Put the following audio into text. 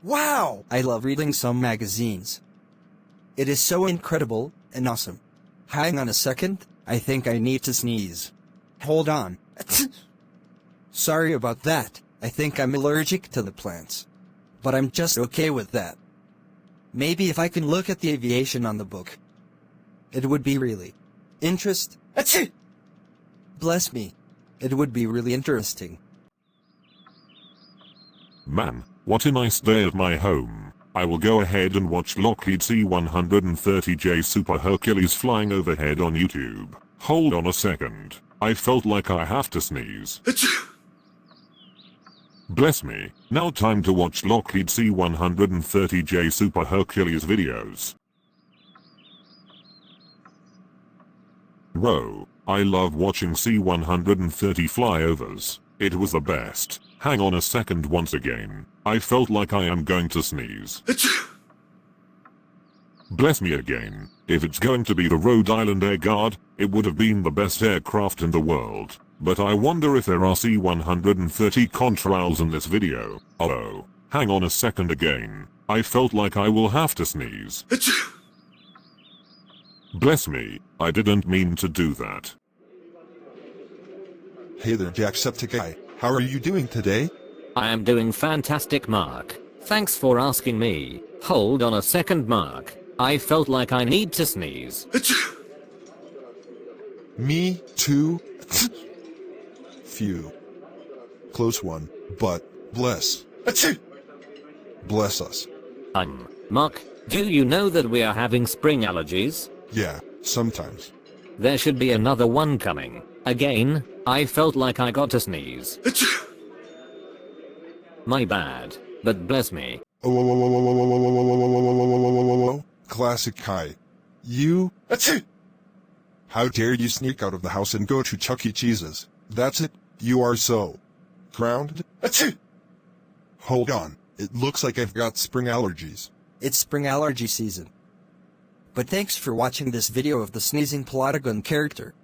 Wow! I love reading some magazines. It is so incredible and awesome. Hang on a second, I think I need to sneeze. Hold on. Sorry about that, I think I'm allergic to the plants. But I'm just okay with that. Maybe if I can look at the aviation on the book, it would be really Bless me. It would be really interesting. Man, what a nice day at my home. I will go ahead and watch Lockheed C-130J Super Hercules flying overhead on YouTube. Hold on a second. I felt like I have to sneeze. Bless me. Now time to watch Lockheed C-130J Super Hercules videos. Whoa. I love watching C-130 flyovers. It was the best. Hang on a second once again. I felt like I am going to sneeze. Bless me again. If it's going to be the Rhode Island Air Guard, it would have been the best aircraft in the world. But I wonder if there are C-130 contrails in this video. Oh, hang on a second again. I felt like I will have to sneeze. Bless me, I didn't mean to do that. Hey there, Jacksepticeye. How are you doing today? I am doing fantastic, Mark. Thanks for asking me. Hold on a second, Mark. I felt like I need to sneeze. Me too. Phew. Close one, but bless. Bless us. Mark, do you know that we are having spring allergies? Yeah, sometimes. There should be another one coming. Again, I felt like I got to sneeze. My bad, but bless me. Classic Kai. You. How dare you sneak out of the house and go to Chuck E. Cheese's? That's it. You are so grounded. Hold on. It looks like I've got spring allergies. It's spring allergy season. But thanks for watching this video of the sneezing Plotagon character.